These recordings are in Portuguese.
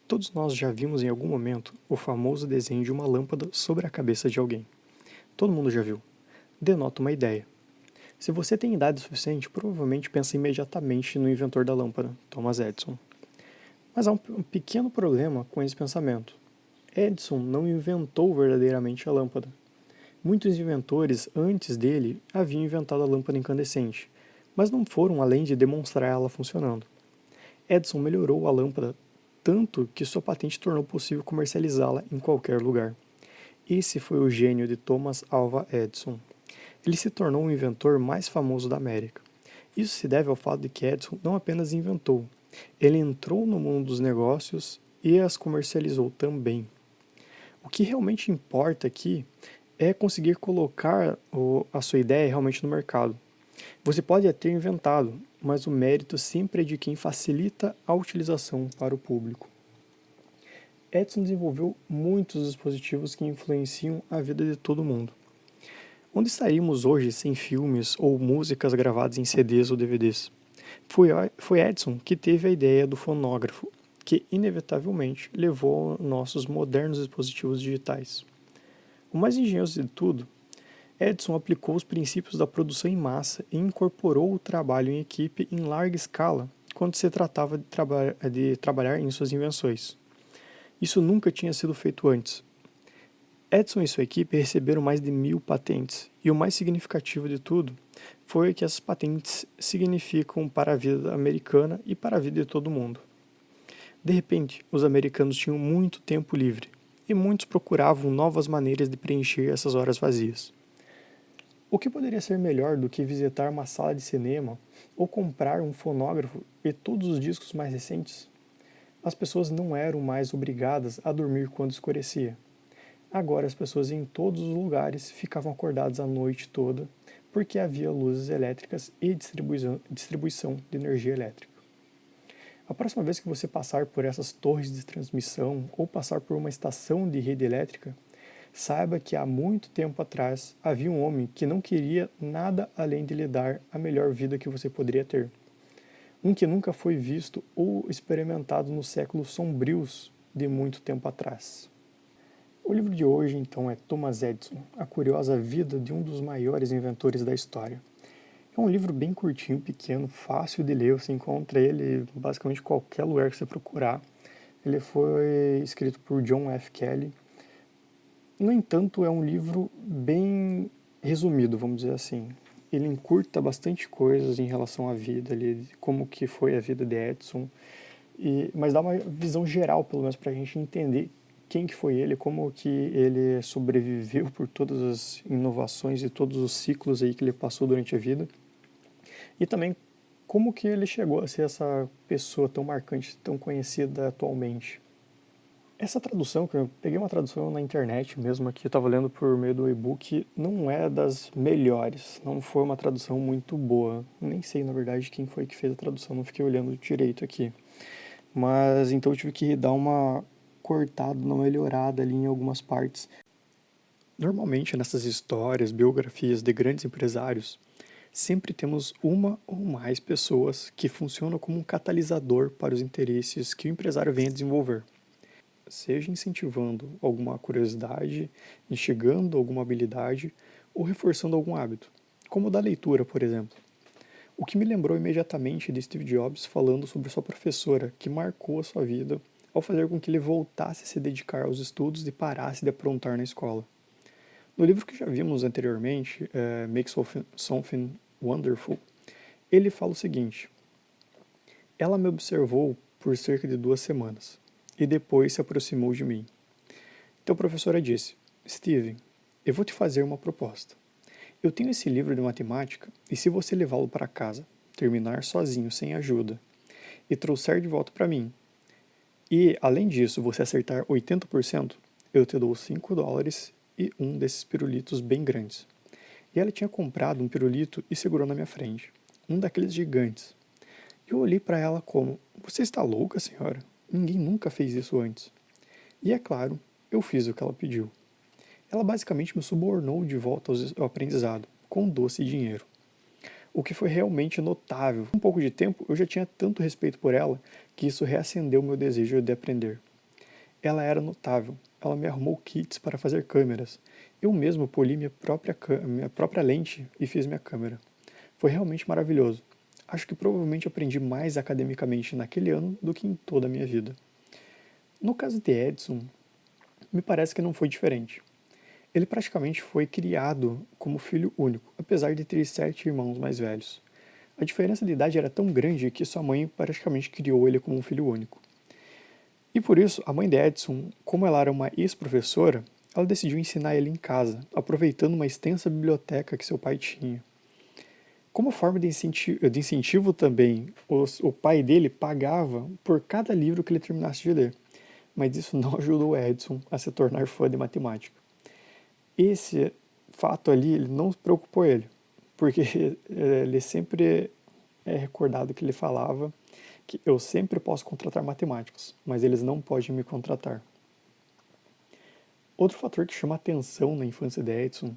Todos nós já vimos em algum momento o famoso desenho de uma lâmpada sobre a cabeça de alguém. Todo mundo já viu. Denota uma ideia. Se você tem idade suficiente, provavelmente pensa imediatamente no inventor da lâmpada, Thomas Edison. Mas há um pequeno problema com esse pensamento. Edison não inventou verdadeiramente a lâmpada. Muitos inventores antes dele haviam inventado a lâmpada incandescente, mas não foram além de demonstrar ela funcionando. Edison melhorou a lâmpada tanto que sua patente tornou possível comercializá-la em qualquer lugar. Esse foi o gênio de Thomas Alva Edison. Ele se tornou o inventor mais famoso da América. Isso se deve ao fato de que Edison não apenas inventou, ele entrou no mundo dos negócios e as comercializou também. O que realmente importa aqui é conseguir colocar a sua ideia realmente no mercado. Você pode ter inventado, mas o mérito sempre é de quem facilita a utilização para o público. Edison desenvolveu muitos dispositivos que influenciam a vida de todo mundo. Onde estaríamos hoje sem filmes ou músicas gravadas em CDs ou DVDs? Foi Edison que teve a ideia do fonógrafo, que inevitavelmente levou aos nossos modernos dispositivos digitais. O mais engenhoso de tudo, Edison aplicou os princípios da produção em massa e incorporou o trabalho em equipe em larga escala quando se tratava de trabalhar em suas invenções. Isso nunca tinha sido feito antes. Edison e sua equipe receberam mais de 1.000 patentes, e o mais significativo de tudo foi que essas patentes significam para a vida americana e para a vida de todo mundo. De repente, os americanos tinham muito tempo livre, e muitos procuravam novas maneiras de preencher essas horas vazias. O que poderia ser melhor do que visitar uma sala de cinema ou comprar um fonógrafo e todos os discos mais recentes? As pessoas não eram mais obrigadas a dormir quando escurecia. Agora as pessoas em todos os lugares ficavam acordadas a noite toda porque havia luzes elétricas e distribuição de energia elétrica. A próxima vez que você passar por essas torres de transmissão ou passar por uma estação de rede elétrica, saiba que há muito tempo atrás havia um homem que não queria nada além de lhe dar a melhor vida que você poderia ter. Um que nunca foi visto ou experimentado nos séculos sombrios de muito tempo atrás. O livro de hoje, então, é Thomas Edison, A Curiosa Vida de um dos Maiores Inventores da História. É um livro bem curtinho, pequeno, fácil de ler, você encontra ele basicamente em qualquer lugar que você procurar. Ele foi escrito por John F. Kelly. No entanto, é um livro bem resumido, vamos dizer assim. Ele encurta bastante coisas em relação à vida, como que foi a vida de Edison, mas dá uma visão geral, pelo menos, para a gente entender quem que foi ele, como que ele sobreviveu por todas as inovações e todos os ciclos aí que ele passou durante a vida, e também como que ele chegou a ser essa pessoa tão marcante, tão conhecida atualmente. Essa tradução, que eu peguei uma tradução na internet mesmo aqui, eu estava lendo por meio do e-book, não é das melhores, não foi uma tradução muito boa. Nem sei, na verdade, quem foi que fez a tradução, não fiquei olhando direito aqui. Mas então eu tive que dar uma cortada, uma melhorada ali em algumas partes. Normalmente nessas histórias, biografias de grandes empresários, sempre temos uma ou mais pessoas que funcionam como um catalisador para os interesses que o empresário vem a desenvolver, seja incentivando alguma curiosidade, instigando alguma habilidade ou reforçando algum hábito, como o da leitura, por exemplo. O que me lembrou imediatamente de Steve Jobs falando sobre sua professora, que marcou a sua vida ao fazer com que ele voltasse a se dedicar aos estudos e parasse de aprontar na escola. No livro que já vimos anteriormente, Make Something Wonderful, ele fala o seguinte: ela me observou por cerca de 2 semanas e depois se aproximou de mim. Então a professora disse: Steven, eu vou te fazer uma proposta. Eu tenho esse livro de matemática e se você levá-lo para casa, terminar sozinho sem ajuda e trouxer de volta para mim, e além disso você acertar 80%, eu te dou $5 e um desses pirulitos bem grandes. E ela tinha comprado um pirulito e segurou na minha frente, um daqueles gigantes. Eu olhei para ela como: você está louca, senhora? Ninguém nunca fez isso antes. E é claro, eu fiz o que ela pediu. Ela basicamente me subornou de volta ao aprendizado, com doce dinheiro. O que foi realmente notável. Com um pouco de tempo, eu já tinha tanto respeito por ela que isso reacendeu meu desejo de aprender. Ela era notável. Ela me arrumou kits para fazer câmeras. Eu mesmo poli minha própria lente e fiz minha câmera. Foi realmente maravilhoso. Acho que provavelmente aprendi mais academicamente naquele ano do que em toda a minha vida. No caso de Edison, me parece que não foi diferente. Ele praticamente foi criado como filho único, apesar de ter 7 irmãos mais velhos. A diferença de idade era tão grande que sua mãe praticamente criou ele como um filho único. E por isso, a mãe de Edison, como ela era uma ex-professora, ela decidiu ensinar ele em casa, aproveitando uma extensa biblioteca que seu pai tinha. Como forma de incentivo também, o pai dele pagava por cada livro que ele terminasse de ler, mas isso não ajudou Edison a se tornar fã de matemática. Esse fato ali ele não preocupou ele, porque ele sempre é recordado que ele falava que eu sempre posso contratar matemáticos, mas eles não podem me contratar. Outro fator que chama atenção na infância de Edison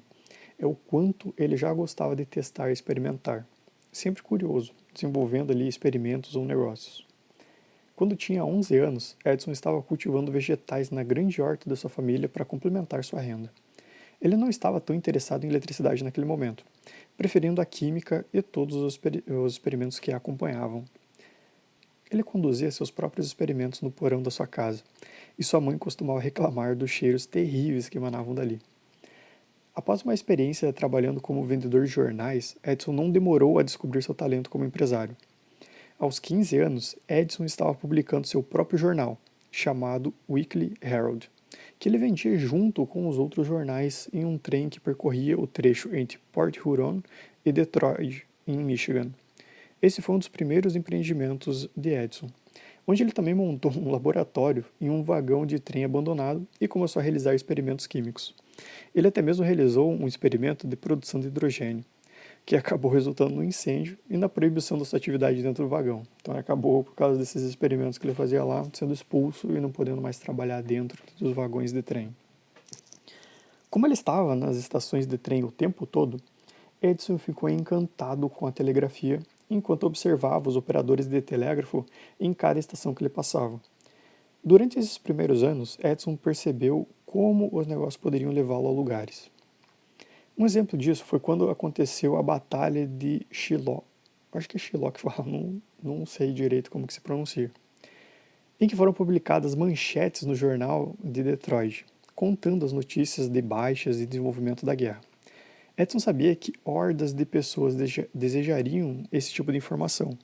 é o quanto ele já gostava de testar e experimentar, sempre curioso, desenvolvendo ali experimentos ou negócios. Quando tinha 11 anos, Edison estava cultivando vegetais na grande horta da sua família para complementar sua renda. Ele não estava tão interessado em eletricidade naquele momento, preferindo a química e todos os experimentos que a acompanhavam. Ele conduzia seus próprios experimentos no porão da sua casa, e sua mãe costumava reclamar dos cheiros terríveis que emanavam dali. Após uma experiência trabalhando como vendedor de jornais, Edison não demorou a descobrir seu talento como empresário. Aos 15 anos, Edison estava publicando seu próprio jornal, chamado Weekly Herald, que ele vendia junto com os outros jornais em um trem que percorria o trecho entre Port Huron e Detroit, em Michigan. Esse foi um dos primeiros empreendimentos de Edison, onde ele também montou um laboratório em um vagão de trem abandonado e começou a realizar experimentos químicos. Ele até mesmo realizou um experimento de produção de hidrogênio, que acabou resultando no incêndio e na proibição da sua atividade dentro do vagão. Então ele acabou, por causa desses experimentos que ele fazia lá, sendo expulso e não podendo mais trabalhar dentro dos vagões de trem. Como ele estava nas estações de trem o tempo todo, Edison ficou encantado com a telegrafia enquanto observava os operadores de telégrafo em cada estação que ele passava. Durante esses primeiros anos, Edison percebeu como os negócios poderiam levá-lo a lugares. Um exemplo disso foi quando aconteceu a Batalha de Shiloh. Acho que é Shiloh que fala, não sei direito como que se pronuncia. Em que foram publicadas manchetes no jornal de Detroit, contando as notícias de baixas e desenvolvimento da guerra. Edison sabia que hordas de pessoas desejariam esse tipo de informação.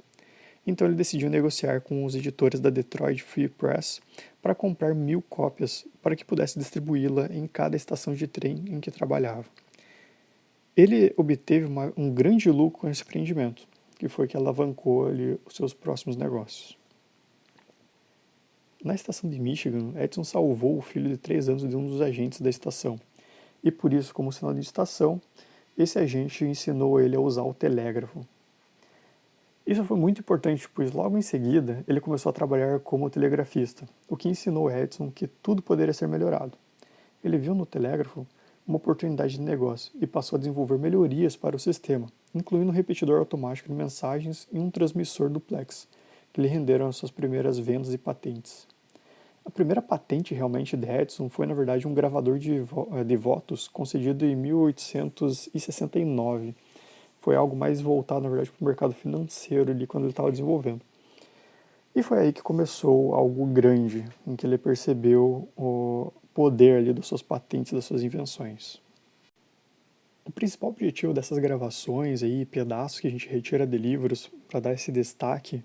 Então ele decidiu negociar com os editores da Detroit Free Press para comprar 1000 cópias para que pudesse distribuí-la em cada estação de trem em que trabalhava. Ele obteve um grande lucro com esse empreendimento, que foi que alavancou ali os seus próximos negócios. Na estação de Michigan, Edison salvou o filho de 3 anos de um dos agentes da estação, e por isso, como sinal de estação, esse agente ensinou ele a usar o telégrafo. Isso foi muito importante, pois logo em seguida ele começou a trabalhar como telegrafista, o que ensinou Edison que tudo poderia ser melhorado. Ele viu no telégrafo uma oportunidade de negócio e passou a desenvolver melhorias para o sistema, incluindo um repetidor automático de mensagens e um transmissor duplex, que lhe renderam as suas primeiras vendas e patentes. A primeira patente realmente de Edison foi, na verdade, um gravador de votos concedido em 1869. Foi algo mais voltado, na verdade, para o mercado financeiro ali quando ele estava desenvolvendo. E foi aí que começou algo grande, em que ele percebeu o poder ali das suas patentes, das suas invenções. O principal objetivo dessas gravações aí, pedaços que a gente retira de livros para dar esse destaque,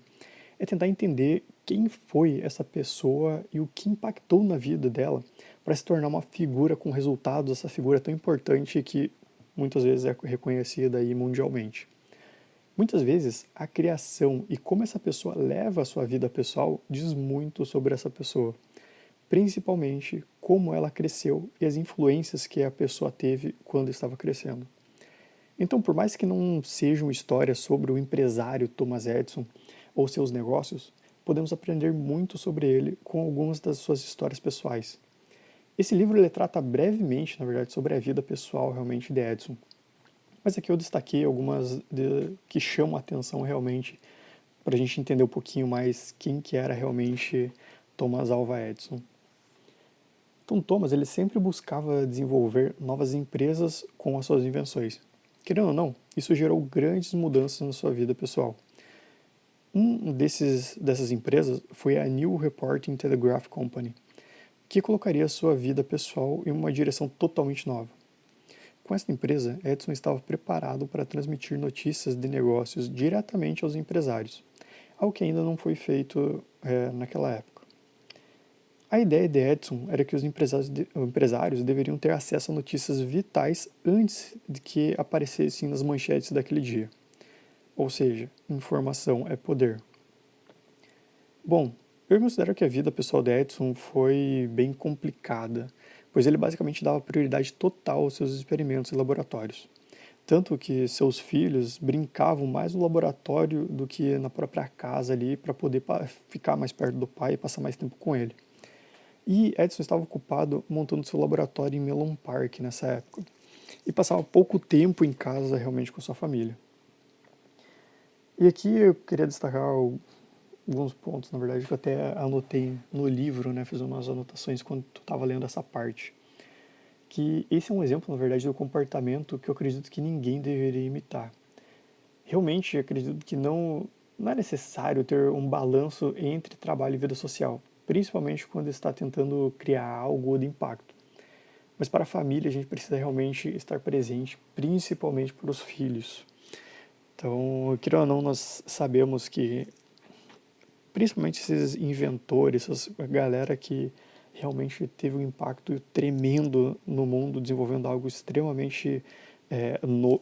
é tentar entender quem foi essa pessoa e o que impactou na vida dela para se tornar uma figura com resultados, essa figura tão importante que muitas vezes é reconhecida aí mundialmente. Muitas vezes, a criação e como essa pessoa leva a sua vida pessoal diz muito sobre essa pessoa, principalmente como ela cresceu e as influências que a pessoa teve quando estava crescendo. Então, por mais que não seja uma história sobre o empresário Thomas Edison ou seus negócios, podemos aprender muito sobre ele com algumas das suas histórias pessoais. Esse livro ele trata brevemente, na verdade, sobre a vida pessoal realmente de Edison. Mas aqui eu destaquei algumas que chamam a atenção realmente para a gente entender um pouquinho mais quem que era realmente Thomas Alva Edison. Então, Thomas, ele sempre buscava desenvolver novas empresas com as suas invenções. Querendo ou não, isso gerou grandes mudanças na sua vida pessoal. Dessas empresas foi a New Reporting Telegraph Company, que colocaria sua vida pessoal em uma direção totalmente nova. Com essa empresa, Edison estava preparado para transmitir notícias de negócios diretamente aos empresários, algo que ainda não foi feito naquela época. A ideia de Edison era que os empresários deveriam ter acesso a notícias vitais antes de que aparecessem nas manchetes daquele dia. Ou seja, informação é poder. Bom, eu considero que a vida pessoal de Edison foi bem complicada, pois ele basicamente dava prioridade total aos seus experimentos e laboratórios. Tanto que seus filhos brincavam mais no laboratório do que na própria casa ali, para poder ficar mais perto do pai e passar mais tempo com ele. E Edison estava ocupado montando seu laboratório em Menlo Park nessa época, e passava pouco tempo em casa realmente com sua família. E aqui eu queria destacar alguns pontos, na verdade, que eu até anotei no livro, né, fiz umas anotações quando eu estava lendo essa parte. Que esse é um exemplo, na verdade, do comportamento que eu acredito que ninguém deveria imitar. Realmente, eu acredito que não é necessário ter um balanço entre trabalho e vida social, principalmente quando está tentando criar algo de impacto. Mas para a família, a gente precisa realmente estar presente, principalmente para os filhos. Então, querendo ou não, nós sabemos que, principalmente esses inventores, essa galera que realmente teve um impacto tremendo no mundo, desenvolvendo algo extremamente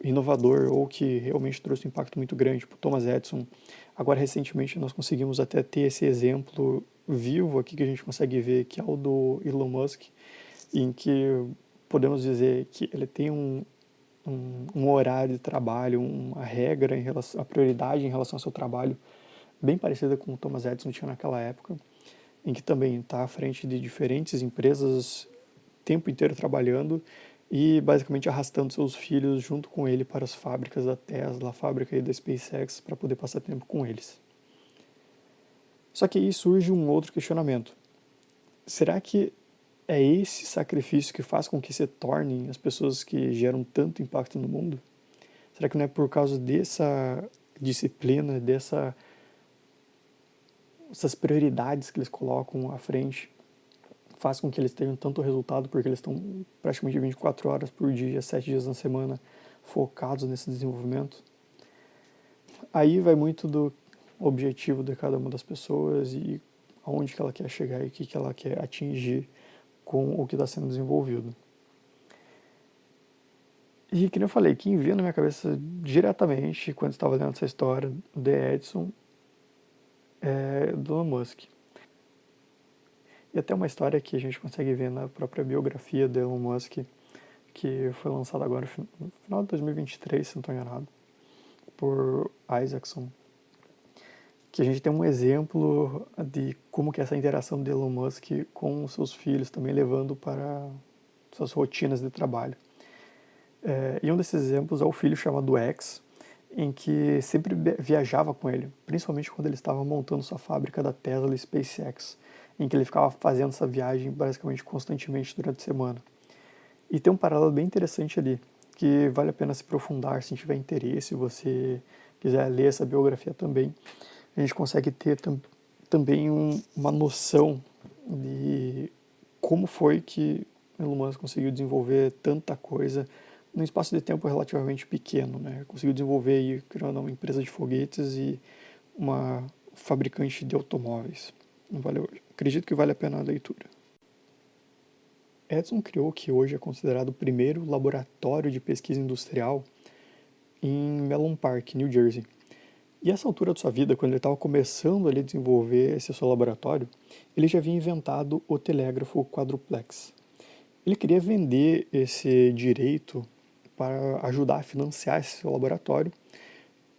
inovador ou que realmente trouxe um impacto muito grande, tipo Thomas Edison. Agora, recentemente, nós conseguimos até ter esse exemplo vivo aqui que a gente consegue ver, que é o do Elon Musk, em que podemos dizer que ele tem um horário de trabalho, uma regra em relação, a prioridade em relação ao seu trabalho, bem parecida com o Thomas Edison tinha naquela época, em que também está à frente de diferentes empresas, o tempo inteiro trabalhando e basicamente arrastando seus filhos junto com ele para as fábricas da Tesla, a fábrica aí da SpaceX, para poder passar tempo com eles. Só que aí surge um outro questionamento. Será que é esse sacrifício que faz com que se tornem as pessoas que geram tanto impacto no mundo? Será que não é por causa dessa disciplina, dessas prioridades que eles colocam à frente, faz com que eles tenham tanto resultado, porque eles estão praticamente 24 horas por dia, 7 dias na semana, focados nesse desenvolvimento? Aí vai muito do objetivo de cada uma das pessoas e aonde que ela quer chegar e o que ela quer atingir com o que está sendo desenvolvido. E que eu falei, quem vinha na minha cabeça diretamente quando estava lendo essa história de Edison é do Elon Musk. E até uma história que a gente consegue ver na própria biografia do Elon Musk, que foi lançada agora no final de 2023, se não estou enganado, por Isaacson, que a gente tem um exemplo de como que é essa interação de Elon Musk com os seus filhos, também levando para suas rotinas de trabalho. E um desses exemplos é o filho chamado X, em que sempre viajava com ele, principalmente quando ele estava montando sua fábrica da Tesla e SpaceX, em que ele ficava fazendo essa viagem basicamente constantemente durante a semana. E tem um paralelo bem interessante ali, que vale a pena se aprofundar se tiver interesse, se você quiser ler essa biografia também. A gente consegue ter também uma noção de como foi que Elon Musk conseguiu desenvolver tanta coisa num espaço de tempo relativamente pequeno, né? Conseguiu desenvolver aí, criando uma empresa de foguetes e uma fabricante de automóveis. Acredito que vale a pena a leitura. Edison criou o que hoje é considerado o primeiro laboratório de pesquisa industrial em Menlo Park, New Jersey. E essa altura da sua vida, quando ele estava começando ali a desenvolver esse seu laboratório, ele já havia inventado o telégrafo quadruplex. Ele queria vender esse direito para ajudar a financiar esse seu laboratório,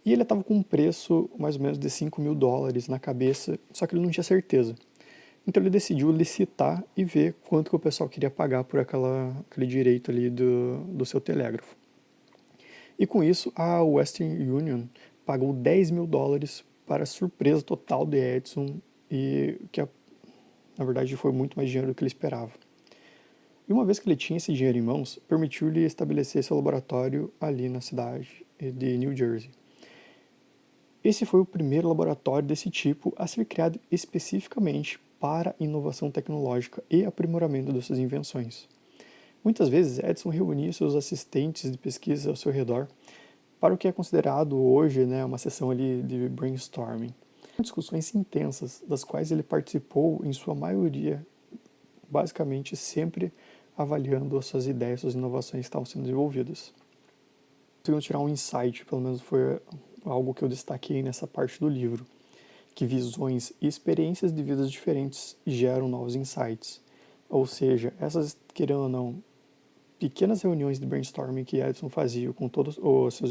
e ele estava com um preço mais ou menos de $5.000 na cabeça, só que ele não tinha certeza. Então ele decidiu licitar e ver quanto que o pessoal queria pagar por aquele direito ali do seu telégrafo. E com isso, a Western Union pagou $10.000 para a surpresa total de Edison, e que na verdade foi muito mais dinheiro do que ele esperava. E uma vez que ele tinha esse dinheiro em mãos, permitiu-lhe estabelecer seu laboratório ali na cidade de New Jersey. Esse foi o primeiro laboratório desse tipo a ser criado especificamente para inovação tecnológica e aprimoramento dessas invenções. Muitas vezes, Edison reunia seus assistentes de pesquisa ao seu redor para o que é considerado hoje, né, uma sessão ali de brainstorming. Discussões intensas, das quais ele participou em sua maioria, basicamente sempre avaliando as suas ideias, suas inovações que estavam sendo desenvolvidas. Conseguimos tirar um insight, pelo menos foi algo que eu destaquei nessa parte do livro, que visões e experiências de vidas diferentes geram novos insights. Ou seja, essas, querendo ou não, pequenas reuniões de brainstorming que Edison fazia com todos os seus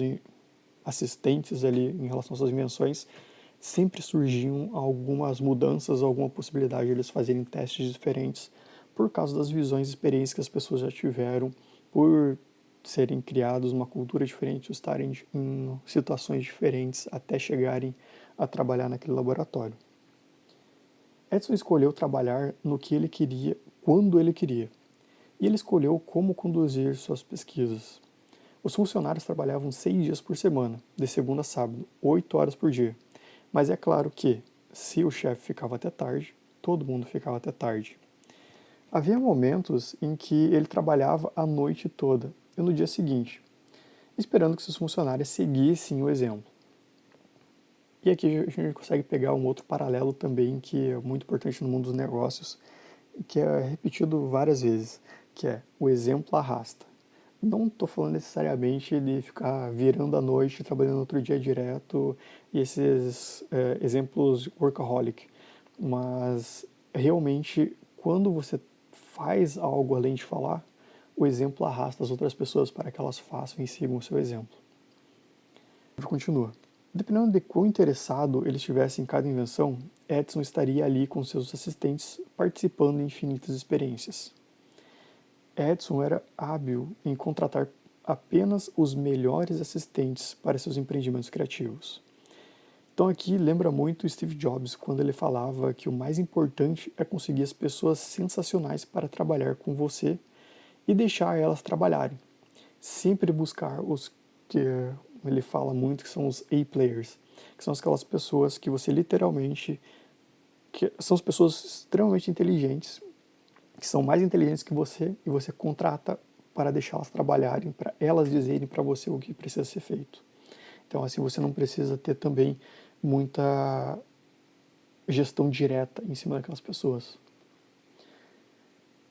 assistentes ali em relação às suas invenções, sempre surgiam algumas mudanças, alguma possibilidade de eles fazerem testes diferentes por causa das visões e experiências que as pessoas já tiveram, por serem criados uma cultura diferente, estarem em situações diferentes até chegarem a trabalhar naquele laboratório. Edison escolheu trabalhar no que ele queria, quando ele queria, e ele escolheu como conduzir suas pesquisas. Os funcionários trabalhavam 6 dias por semana, de segunda a sábado, 8 horas por dia. Mas é claro que, se o chefe ficava até tarde, todo mundo ficava até tarde. Havia momentos em que ele trabalhava a noite toda e no dia seguinte, esperando que seus funcionários seguissem o exemplo. E aqui a gente consegue pegar um outro paralelo também que é muito importante no mundo dos negócios, que é repetido várias vezes, que é o exemplo arrasta. Não estou falando necessariamente de ficar virando à noite, trabalhando outro dia direto, e esses exemplos workaholic, mas realmente quando você faz algo além de falar, o exemplo arrasta as outras pessoas para que elas façam e sigam o seu exemplo. O livro continua. Dependendo de quão interessado ele estivesse em cada invenção, Edison estaria ali com seus assistentes participando em infinitas experiências. Edison era hábil em contratar apenas os melhores assistentes para seus empreendimentos criativos. Então aqui lembra muito Steve Jobs quando ele falava que o mais importante é conseguir as pessoas sensacionais para trabalhar com você e deixar elas trabalharem. Sempre buscar os que ele fala muito que são os A-players, que são aquelas pessoas que você literalmente, que são as pessoas extremamente inteligentes, que são mais inteligentes que você e você contrata para deixá-las trabalharem, para elas dizerem para você o que precisa ser feito. Então assim você não precisa ter também muita gestão direta em cima daquelas pessoas.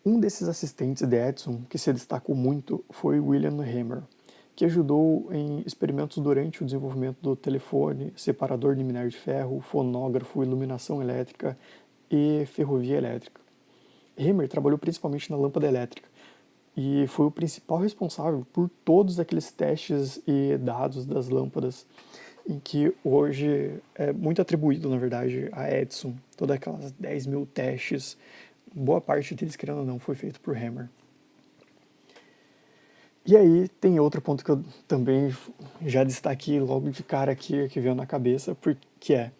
Um desses assistentes de Edison que se destacou muito foi William Hammer, que ajudou em experimentos durante o desenvolvimento do telefone, separador de minério de ferro, fonógrafo, iluminação elétrica e ferrovia elétrica. Hammer trabalhou principalmente na lâmpada elétrica e foi o principal responsável por todos aqueles testes e dados das lâmpadas, em que hoje é muito atribuído, na verdade, a Edison. Todas aquelas 10 mil testes, boa parte deles, querendo ou não, foi feito por Hammer. E aí tem outro ponto que eu também já destaquei logo de cara aqui, que veio na cabeça, porque é,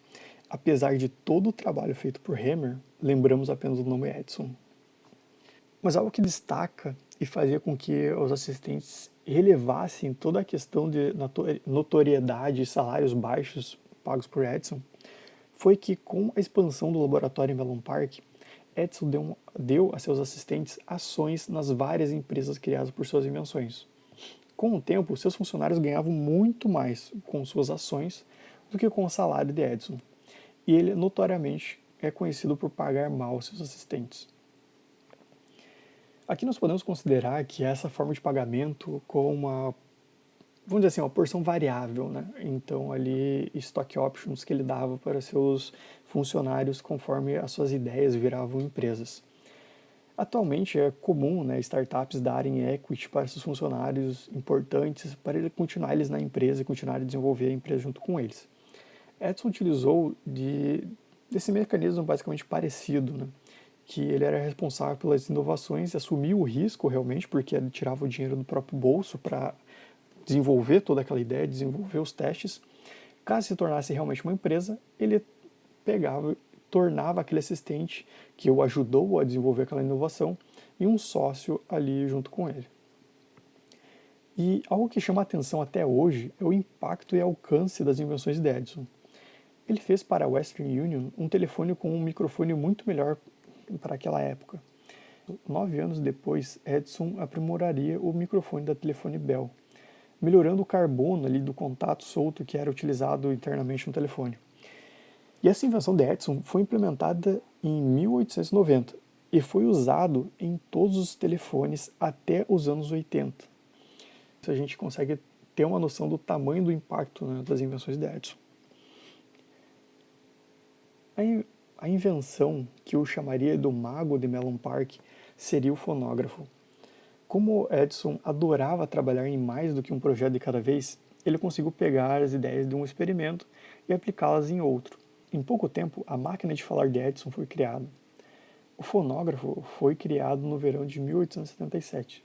apesar de todo o trabalho feito por Hammer, lembramos apenas do nome Edison. Mas algo que destaca e fazia com que os assistentes relevassem toda a questão de notoriedade e salários baixos pagos por Edison foi que, com a expansão do laboratório em Menlo Park, Edison deu a seus assistentes ações nas várias empresas criadas por suas invenções. Com o tempo, seus funcionários ganhavam muito mais com suas ações do que com o salário de Edison, e ele notoriamente é conhecido por pagar mal seus assistentes. Aqui nós podemos considerar que essa forma de pagamento com uma, vamos dizer assim, uma porção variável, né? Então ali stock options que ele dava para seus funcionários conforme as suas ideias viravam empresas. Atualmente é comum, né, startups darem equity para seus funcionários importantes para ele continuar eles na empresa e continuar a desenvolver a empresa junto com eles. Edison utilizou desse mecanismo basicamente parecido, né? Que ele era responsável pelas inovações e assumia o risco realmente, porque ele tirava o dinheiro do próprio bolso para desenvolver toda aquela ideia, desenvolver os testes. Caso se tornasse realmente uma empresa, ele pegava, tornava aquele assistente que o ajudou a desenvolver aquela inovação e um sócio ali junto com ele. E algo que chama a atenção até hoje é o impacto e alcance das invenções de Edison. Ele fez para a Western Union um telefone com um microfone muito melhor para aquela época. 9 anos depois, Edison aprimoraria o microfone da telefone Bell, melhorando o carbono ali do contato solto que era utilizado internamente no telefone. E essa invenção de Edison foi implementada em 1890 e foi usado em todos os telefones até os anos 80. A gente consegue ter uma noção do tamanho do impacto, né, das invenções de Edison. A invenção que eu chamaria do mago de Menlo Park seria o fonógrafo. Como Edison adorava trabalhar em mais do que um projeto de cada vez, ele conseguiu pegar as ideias de um experimento e aplicá-las em outro. Em pouco tempo, a máquina de falar de Edison foi criada. O fonógrafo foi criado no verão de 1877.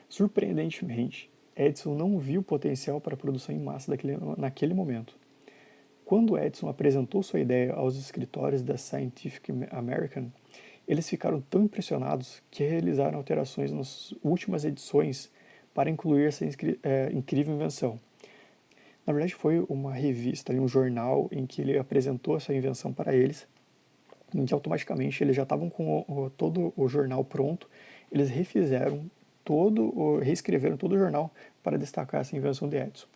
Surpreendentemente, Edison não viu potencial para a produção em massa naquele momento. Quando Edison apresentou sua ideia aos escritórios da Scientific American, eles ficaram tão impressionados que realizaram alterações nas últimas edições para incluir essa incrível invenção. Na verdade, foi uma revista, um jornal, em que ele apresentou essa invenção para eles, em que automaticamente eles já estavam com todo o jornal pronto, eles reescreveram todo o jornal para destacar essa invenção de Edison.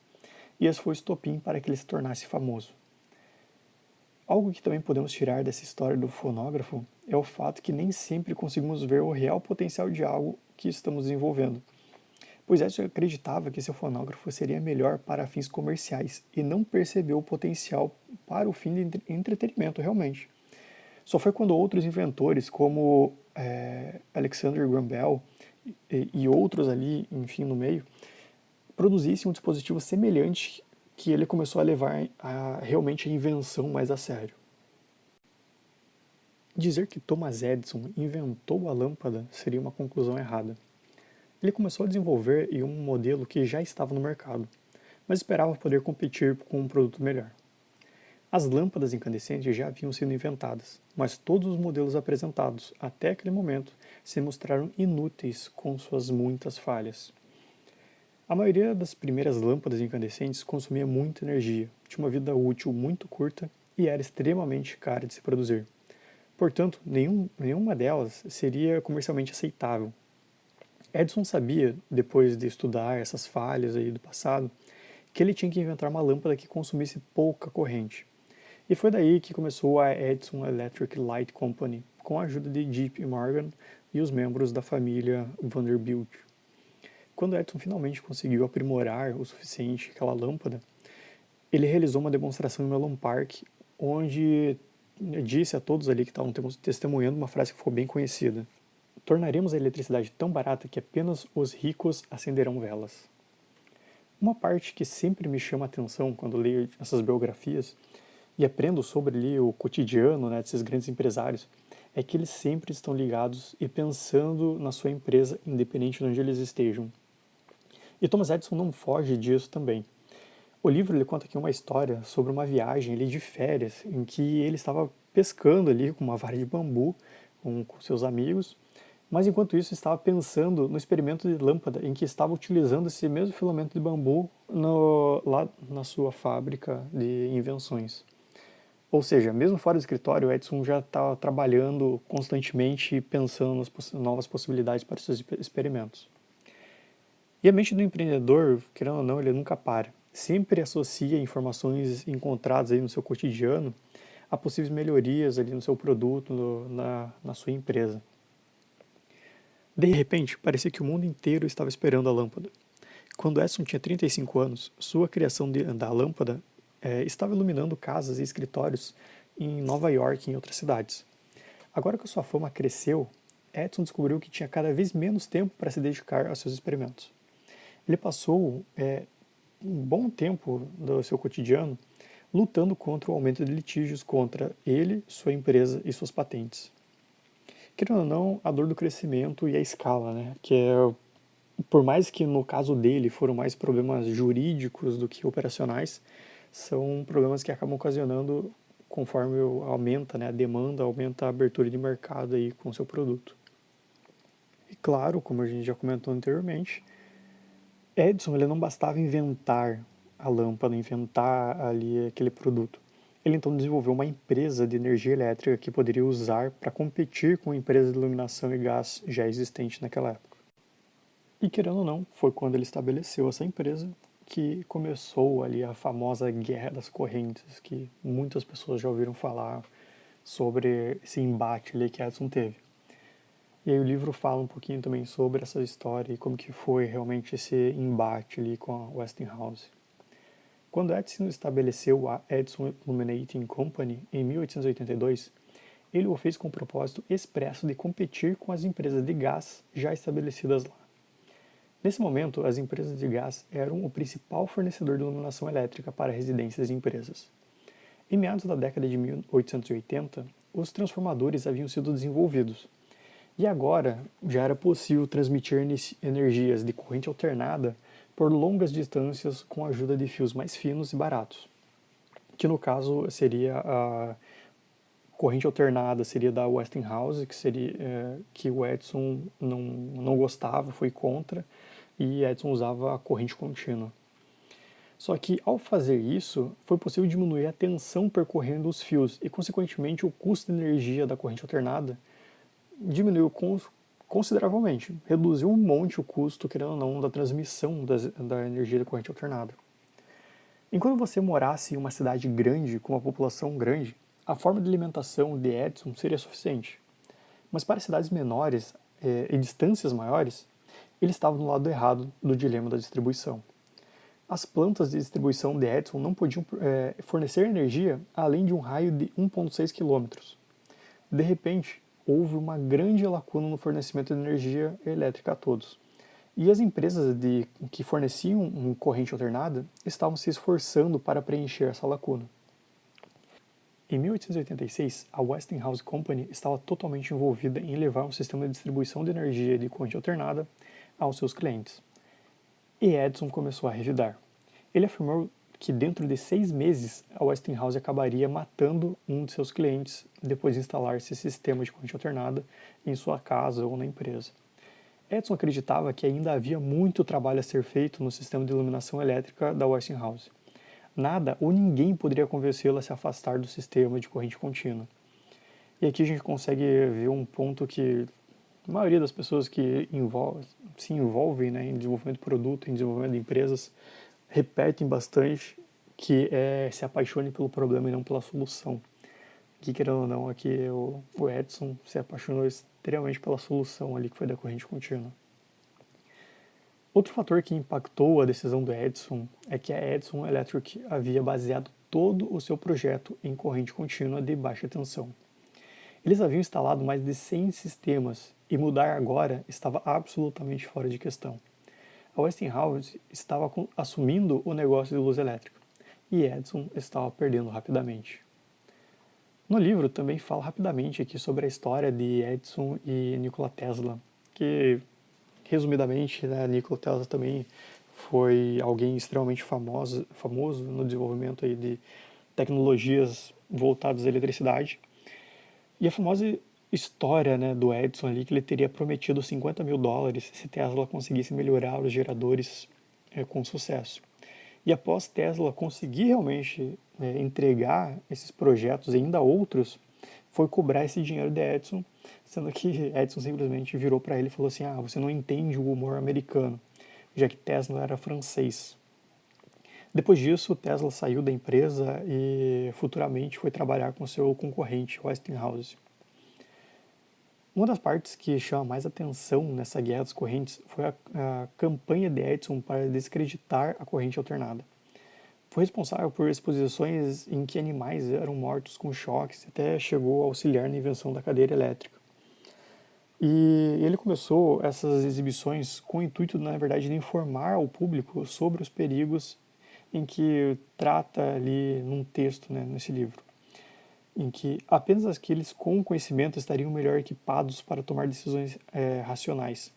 E esse foi o estopim para que ele se tornasse famoso. Algo que também podemos tirar dessa história do fonógrafo é o fato que nem sempre conseguimos ver o real potencial de algo que estamos desenvolvendo. Pois Edison acreditava que seu fonógrafo seria melhor para fins comerciais e não percebeu o potencial para o fim de entretenimento realmente. Só foi quando outros inventores, como Alexander Graham Bell e outros ali, enfim, no meio, produzissem um dispositivo semelhante que ele começou a levar realmente a invenção mais a sério. Dizer que Thomas Edison inventou a lâmpada seria uma conclusão errada. Ele começou a desenvolver em um modelo que já estava no mercado, mas esperava poder competir com um produto melhor. As lâmpadas incandescentes já haviam sido inventadas, mas todos os modelos apresentados até aquele momento se mostraram inúteis com suas muitas falhas. A maioria das primeiras lâmpadas incandescentes consumia muita energia, tinha uma vida útil muito curta e era extremamente cara de se produzir. Portanto, nenhuma delas seria comercialmente aceitável. Edison sabia, depois de estudar essas falhas aí do passado, que ele tinha que inventar uma lâmpada que consumisse pouca corrente. E foi daí que começou a Edison Electric Light Company, com a ajuda de JP Morgan e os membros da família Vanderbilt. Quando Edison finalmente conseguiu aprimorar o suficiente aquela lâmpada, ele realizou uma demonstração em Menlo Park, onde disse a todos ali que estavam testemunhando uma frase que ficou bem conhecida: tornaremos a eletricidade tão barata que apenas os ricos acenderão velas. Uma parte que sempre me chama a atenção quando leio essas biografias e aprendo sobre ali o cotidiano, né, desses grandes empresários é que eles sempre estão ligados e pensando na sua empresa, independente de onde eles estejam. E Thomas Edison não foge disso também. O livro ele conta aqui uma história sobre uma viagem ali de férias, em que ele estava pescando ali com uma vara de bambu com seus amigos, mas enquanto isso estava pensando no experimento de lâmpada em que estava utilizando esse mesmo filamento de bambu lá na sua fábrica de invenções. Ou seja, mesmo fora do escritório, o Edison já estava trabalhando constantemente e pensando nas novas possibilidades para seus experimentos. E a mente do empreendedor, querendo ou não, ele nunca para. Sempre associa informações encontradas aí no seu cotidiano a possíveis melhorias ali no seu produto, na sua empresa. De repente, parecia que o mundo inteiro estava esperando a lâmpada. Quando Edison tinha 35 anos, sua criação da lâmpada estava iluminando casas e escritórios em Nova York e em outras cidades. Agora que sua fama cresceu, Edison descobriu que tinha cada vez menos tempo para se dedicar aos seus experimentos. Ele passou um bom tempo do seu cotidiano lutando contra o aumento de litígios contra ele, sua empresa e suas patentes. Querendo ou não, a dor do crescimento e a escala, né? Que por mais que no caso dele foram mais problemas jurídicos do que operacionais, são problemas que acabam ocasionando conforme aumenta, né, a demanda, aumenta a abertura de mercado aí com o seu produto. Claro, como a gente já comentou anteriormente, Edison ele não bastava inventar a lâmpada, inventar ali aquele produto. Ele então desenvolveu uma empresa de energia elétrica que poderia usar para competir com empresas de iluminação e gás já existentes naquela época. E querendo ou não, foi quando ele estabeleceu essa empresa que começou ali a famosa Guerra das Correntes, que muitas pessoas já ouviram falar sobre esse embate ali que Edison teve. E aí o livro fala um pouquinho também sobre essa história e como que foi realmente esse embate ali com a Westinghouse. Quando Edison estabeleceu a Edison Illuminating Company em 1882, ele o fez com o propósito expresso de competir com as empresas de gás já estabelecidas lá. Nesse momento, as empresas de gás eram o principal fornecedor de iluminação elétrica para residências e empresas. Em meados da década de 1880, os transformadores haviam sido desenvolvidos, e agora já era possível transmitir energias de corrente alternada por longas distâncias com a ajuda de fios mais finos e baratos, que no caso seria a corrente alternada seria da Westinghouse, que seria que o Edison não gostava, foi contra, e Edison usava a corrente contínua. Só que ao fazer isso, foi possível diminuir a tensão percorrendo os fios e, consequentemente, o custo de energia da corrente alternada diminuiu consideravelmente, reduziu um monte o custo, querendo ou não, da transmissão da energia da corrente alternada. Enquanto você morasse em uma cidade grande, com uma população grande, a forma de alimentação de Edison seria suficiente. Mas para cidades menores e distâncias maiores, ele estava no lado errado do dilema da distribuição. As plantas de distribuição de Edison não podiam fornecer energia além de um raio de 1,6 km. De repente, houve uma grande lacuna no fornecimento de energia elétrica a todos. E as empresas que forneciam corrente alternada estavam se esforçando para preencher essa lacuna. Em 1886, a Westinghouse Company estava totalmente envolvida em levar um sistema de distribuição de energia de corrente alternada aos seus clientes. E Edison começou a revidar. Ele afirmou que dentro de 6 meses a Westinghouse acabaria matando um de seus clientes depois de instalar esse sistema de corrente alternada em sua casa ou na empresa. Edison acreditava que ainda havia muito trabalho a ser feito no sistema de iluminação elétrica da Westinghouse. Nada ou ninguém poderia convencê-lo a se afastar do sistema de corrente contínua. E aqui a gente consegue ver um ponto que a maioria das pessoas que se envolvem, né, em desenvolvimento de produto, em desenvolvimento de empresas, repetem bastante, que é se apaixone pelo problema e não pela solução. Que querendo ou não, aqui o Edison se apaixonou extremamente pela solução ali que foi da corrente contínua. Outro fator que impactou a decisão do Edison é que a Edison Electric havia baseado todo o seu projeto em corrente contínua de baixa tensão. Eles haviam instalado mais de 100 sistemas e mudar agora estava absolutamente fora de questão. A Westinghouse estava assumindo o negócio de luz elétrica e Edison estava perdendo rapidamente. No livro também fala rapidamente aqui sobre a história de Edison e Nikola Tesla, que resumidamente, né, Nikola Tesla também foi alguém extremamente famoso no desenvolvimento aí de tecnologias voltadas à eletricidade. E a famosa história, né, do Edison ali, que ele teria prometido $50.000 se Tesla conseguisse melhorar os geradores com sucesso. E após Tesla conseguir realmente entregar esses projetos e ainda outros, foi cobrar esse dinheiro de Edison, sendo que Edison simplesmente virou para ele e falou assim: você não entende o humor americano, já que Tesla era francês. Depois disso, Tesla saiu da empresa e futuramente foi trabalhar com seu concorrente, Westinghouse. Uma das partes que chama mais atenção nessa guerra das correntes foi a campanha de Edison para descreditar a corrente alternada. Foi responsável por exposições em que animais eram mortos com choques e até chegou a auxiliar na invenção da cadeira elétrica. E ele começou essas exibições com o intuito, na verdade, de informar ao público sobre os perigos em que trata ali num texto, né, nesse livro, em que apenas aqueles com conhecimento estariam melhor equipados para tomar decisões racionais.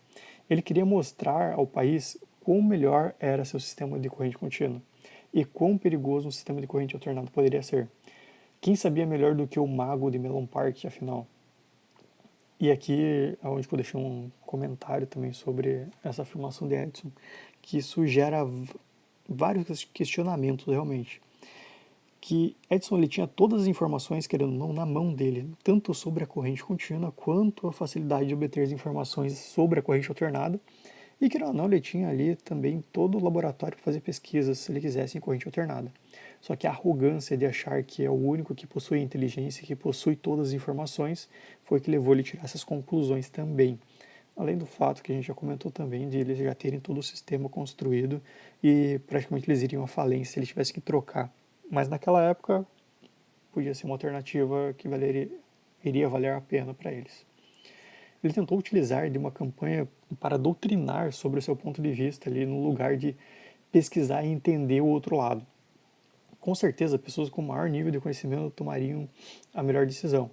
Ele queria mostrar ao país quão melhor era seu sistema de corrente contínua e quão perigoso um sistema de corrente alternada poderia ser. Quem sabia melhor do que o mago de Melon Park, afinal? E aqui é onde eu deixei um comentário também sobre essa afirmação de Edison, que isso gera vários questionamentos realmente. Que Edison ele tinha todas as informações, querendo ou não, na mão dele, tanto sobre a corrente contínua quanto a facilidade de obter as informações sobre a corrente alternada. E querendo ou não, ele tinha ali também todo o laboratório para fazer pesquisas se ele quisesse em corrente alternada. Só que a arrogância de achar que é o único que possui inteligência, que possui todas as informações, foi que levou ele a tirar essas conclusões também. Além do fato que a gente já comentou também de eles já terem todo o sistema construído e praticamente eles iriam à falência se eles tivessem que trocar. Mas naquela época podia ser uma alternativa que iria valer a pena para eles. Ele tentou utilizar de uma campanha para doutrinar sobre o seu ponto de vista ali no lugar de pesquisar e entender o outro lado. Com certeza, pessoas com maior nível de conhecimento tomariam a melhor decisão,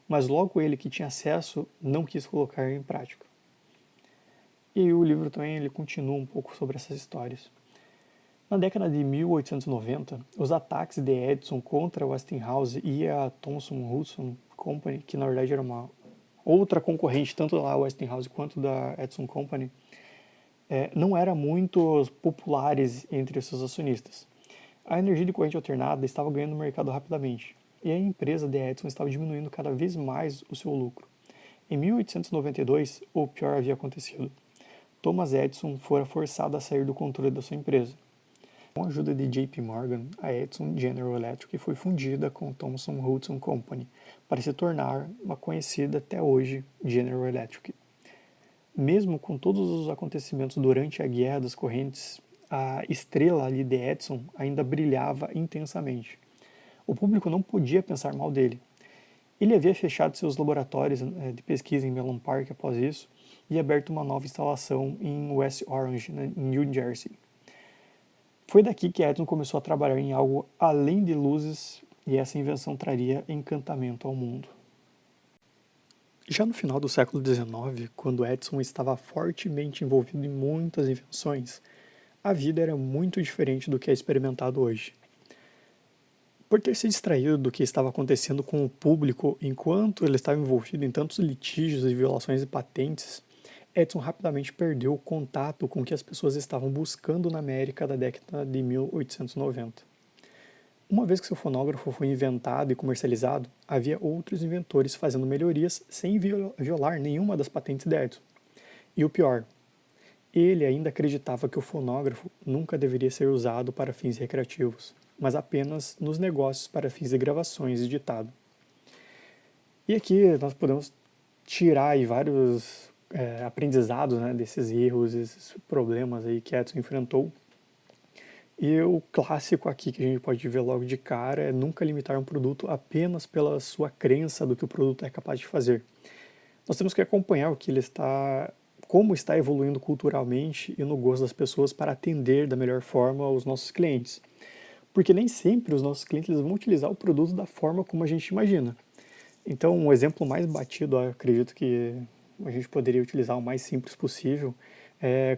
mas logo ele que tinha acesso não quis colocar em prática. E o livro também ele continua um pouco sobre essas histórias. Na década de 1890, os ataques de Edison contra a Westinghouse e a Thomson Hudson Company, que na verdade era uma outra concorrente tanto da Westinghouse quanto da Edison Company, não eram muito populares entre seus acionistas. A energia de corrente alternada estava ganhando no mercado rapidamente, e a empresa de Edison estava diminuindo cada vez mais o seu lucro. Em 1892, o pior havia acontecido. Thomas Edison fora forçado a sair do controle da sua empresa. Com a ajuda de JP Morgan, a Edison General Electric foi fundida com Thomson Hudson Company para se tornar uma conhecida até hoje General Electric. Mesmo com todos os acontecimentos durante a Guerra das Correntes, a estrela ali de Edison ainda brilhava intensamente. O público não podia pensar mal dele. Ele havia fechado seus laboratórios de pesquisa em Menlo Park após isso e aberto uma nova instalação em West Orange, em New Jersey. Foi daqui que Edison começou a trabalhar em algo além de luzes e essa invenção traria encantamento ao mundo. Já no final do século XIX, quando Edison estava fortemente envolvido em muitas invenções, a vida era muito diferente do que é experimentado hoje. Por ter se distraído do que estava acontecendo com o público enquanto ele estava envolvido em tantos litígios e violações de patentes, Edison rapidamente perdeu o contato com o que as pessoas estavam buscando na América da década de 1890. Uma vez que seu fonógrafo foi inventado e comercializado, havia outros inventores fazendo melhorias sem violar nenhuma das patentes de Edison. E o pior, ele ainda acreditava que o fonógrafo nunca deveria ser usado para fins recreativos, mas apenas nos negócios para fins de gravações e ditado. E aqui nós podemos tirar aí vários aprendizados, né, desses erros, esses problemas aí que Edison enfrentou. E o clássico aqui que a gente pode ver logo de cara é nunca limitar um produto apenas pela sua crença do que o produto é capaz de fazer. Nós temos que acompanhar o que ele está, como está evoluindo culturalmente e no gosto das pessoas para atender da melhor forma aos nossos clientes. Porque nem sempre os nossos clientes vão utilizar o produto da forma como a gente imagina. Então, um exemplo mais batido, eu acredito que a gente poderia utilizar o mais simples possível,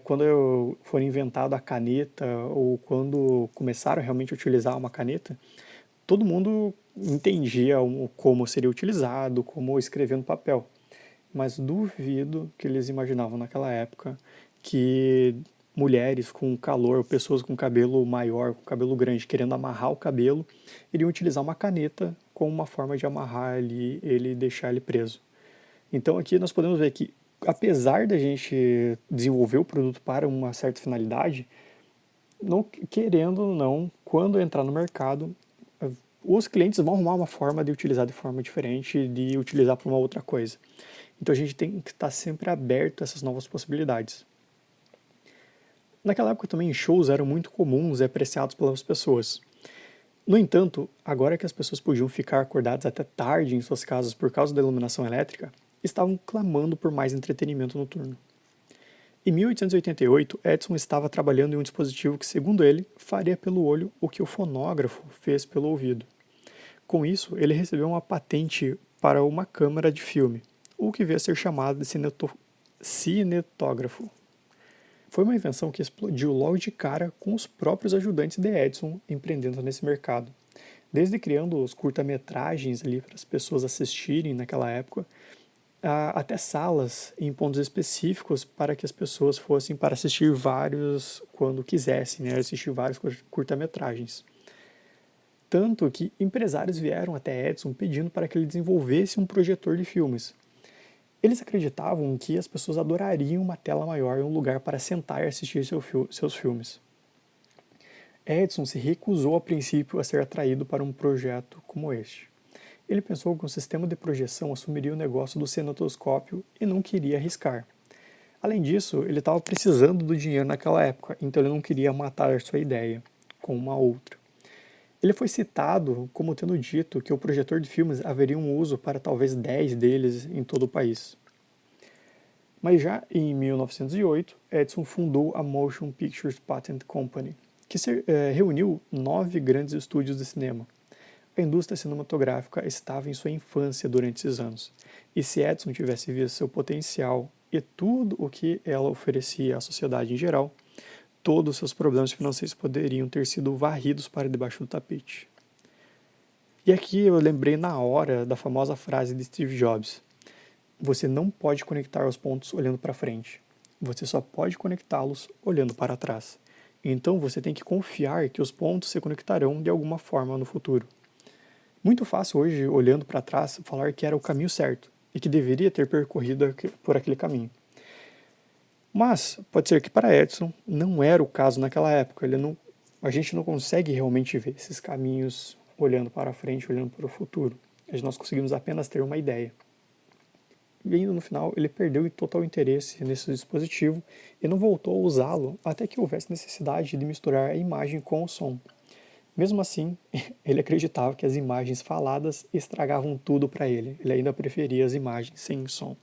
quando for inventada a caneta ou quando começaram realmente a utilizar uma caneta, todo mundo entendia como seria utilizado, como escrever no papel. Mas duvido que eles imaginavam naquela época que mulheres com calor, pessoas com cabelo maior, com cabelo grande, querendo amarrar o cabelo, iriam utilizar uma caneta como uma forma de amarrar ele e deixar ele preso. Então aqui nós podemos ver que, apesar da gente desenvolver o produto para uma certa finalidade, não querendo ou não, quando entrar no mercado, os clientes vão arrumar uma forma de utilizar de forma diferente, de utilizar para uma outra coisa. Então a gente tem que estar sempre aberto a essas novas possibilidades. Naquela época também shows eram muito comuns e apreciados pelas pessoas. No entanto, agora que as pessoas podiam ficar acordadas até tarde em suas casas por causa da iluminação elétrica, estavam clamando por mais entretenimento noturno. Em 1888, Edison estava trabalhando em um dispositivo que, segundo ele, faria pelo olho o que o fonógrafo fez pelo ouvido. Com isso, ele recebeu uma patente para uma câmera de filme, o que veio a ser chamado de cinetógrafo. Foi uma invenção que explodiu logo de cara com os próprios ajudantes de Edison empreendendo nesse mercado. Desde criando os curta-metragens ali para as pessoas assistirem naquela época, até salas em pontos específicos para que as pessoas fossem para assistir vários quando quisessem, né, assistir vários curta-metragens. Tanto que empresários vieram até Edison pedindo para que ele desenvolvesse um projetor de filmes. Eles acreditavam que as pessoas adorariam uma tela maior e um lugar para sentar e assistir seus filmes. Edison se recusou a princípio a ser atraído para um projeto como este. Ele pensou que um sistema de projeção assumiria o negócio do cinetoscópio e não queria arriscar. Além disso, ele estava precisando do dinheiro naquela época, então ele não queria matar sua ideia com uma outra. Ele foi citado como tendo dito que o projetor de filmes haveria um uso para talvez 10 deles em todo o país. Mas já em 1908, Edison fundou a Motion Pictures Patent Company, que reuniu 9 grandes estúdios de cinema. A indústria cinematográfica estava em sua infância durante esses anos, e se Edison tivesse visto seu potencial e tudo o que ela oferecia à sociedade em geral, todos os seus problemas financeiros poderiam ter sido varridos para debaixo do tapete. E aqui eu lembrei na hora da famosa frase de Steve Jobs: você não pode conectar os pontos olhando para frente, você só pode conectá-los olhando para trás. Então você tem que confiar que os pontos se conectarão de alguma forma no futuro. Muito fácil hoje, olhando para trás, falar que era o caminho certo e que deveria ter percorrido por aquele caminho. Mas pode ser que para Edison não era o caso naquela época. A gente não consegue realmente ver esses caminhos olhando para frente, olhando para o futuro. Nós conseguimos apenas ter uma ideia. E ainda no final, ele perdeu total interesse nesse dispositivo e não voltou a usá-lo até que houvesse necessidade de misturar a imagem com o som. Mesmo assim, ele acreditava que as imagens faladas estragavam tudo para ele. Ele ainda preferia as imagens sem som.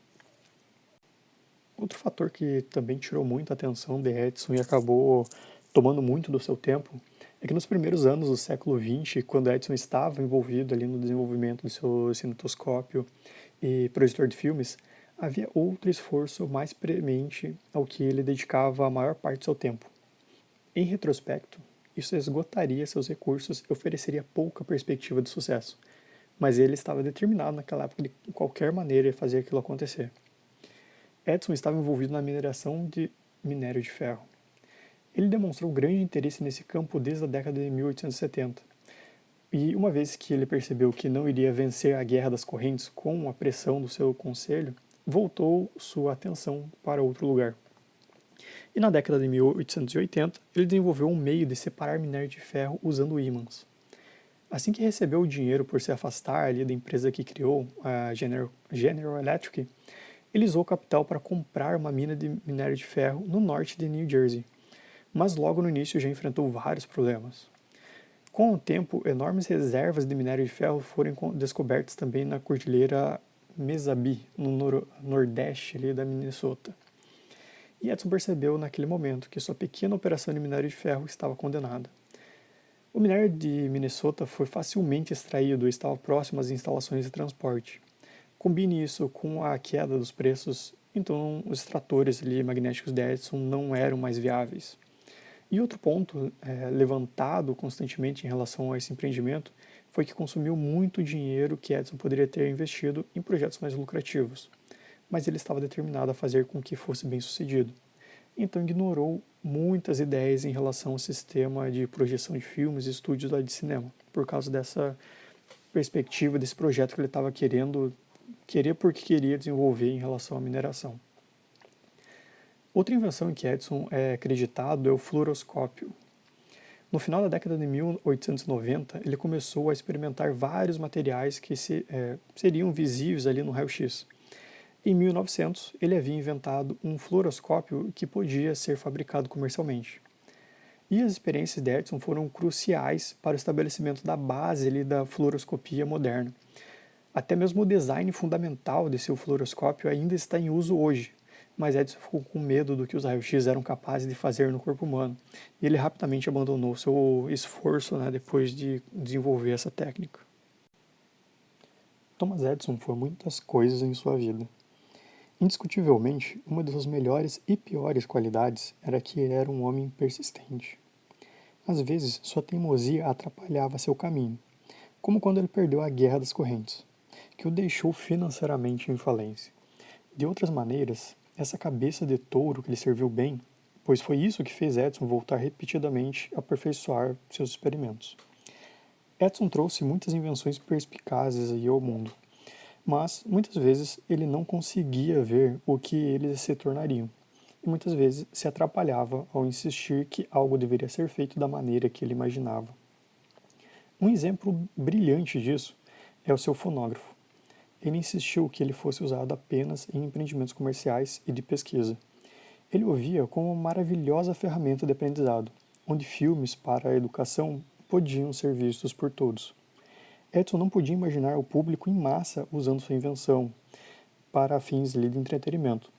Outro fator que também tirou muita atenção de Edison e acabou tomando muito do seu tempo é que nos primeiros anos do século XX, quando Edison estava envolvido ali no desenvolvimento do seu cinetoscópio e projetor de filmes, havia outro esforço mais premente ao que ele dedicava a maior parte do seu tempo. Em retrospecto, isso esgotaria seus recursos e ofereceria pouca perspectiva de sucesso, mas ele estava determinado naquela época de qualquer maneira fazer aquilo acontecer. Edison estava envolvido na mineração de minério de ferro. Ele demonstrou grande interesse nesse campo desde a década de 1870. E uma vez que ele percebeu que não iria vencer a Guerra das Correntes com a pressão do seu conselho, voltou sua atenção para outro lugar. E na década de 1880, ele desenvolveu um meio de separar minério de ferro usando ímãs. Assim que recebeu o dinheiro por se afastar ali da empresa que criou, a General Electric, ele usou o capital para comprar uma mina de minério de ferro no norte de New Jersey, mas logo no início já enfrentou vários problemas. Com o tempo, enormes reservas de minério de ferro foram descobertas também na cordilheira Mesabi, no nordeste ali da Minnesota. E Edison percebeu naquele momento que sua pequena operação de minério de ferro estava condenada. O minério de Minnesota foi facilmente extraído e estava próximo às instalações de transporte. Combine isso com a queda dos preços, então os extratores magnéticos de Edison não eram mais viáveis. E outro ponto levantado constantemente em relação a esse empreendimento foi que consumiu muito dinheiro que Edison poderia ter investido em projetos mais lucrativos, mas ele estava determinado a fazer com que fosse bem sucedido. Então ignorou muitas ideias em relação ao sistema de projeção de filmes e estúdios lá de cinema, por causa dessa perspectiva, desse projeto que ele estava querer porque queria desenvolver em relação à mineração. Outra invenção em que Edison é acreditado é o fluoroscópio. No final da década de 1890, ele começou a experimentar vários materiais que seriam visíveis ali no raio-x. Em 1900, ele havia inventado um fluoroscópio que podia ser fabricado comercialmente. E as experiências de Edison foram cruciais para o estabelecimento da base ali da fluoroscopia moderna. Até mesmo o design fundamental desse fluoroscópio ainda está em uso hoje, mas Edison ficou com medo do que os raios-x eram capazes de fazer no corpo humano, e ele rapidamente abandonou seu esforço depois de desenvolver essa técnica. Thomas Edison foi muitas coisas em sua vida. Indiscutivelmente, uma de suas melhores e piores qualidades era que ele era um homem persistente. Às vezes, sua teimosia atrapalhava seu caminho, como quando ele perdeu a Guerra das Correntes, que o deixou financeiramente em falência. De outras maneiras, essa cabeça de touro que lhe serviu bem, pois foi isso que fez Edison voltar repetidamente a aperfeiçoar seus experimentos. Edison trouxe muitas invenções perspicazes aí ao mundo, mas muitas vezes ele não conseguia ver o que eles se tornariam, e muitas vezes se atrapalhava ao insistir que algo deveria ser feito da maneira que ele imaginava. Um exemplo brilhante disso é o seu fonógrafo. Ele insistiu que ele fosse usado apenas em empreendimentos comerciais e de pesquisa. Ele o via como uma maravilhosa ferramenta de aprendizado, onde filmes para a educação podiam ser vistos por todos. Edison não podia imaginar o público em massa usando sua invenção para fins de entretenimento.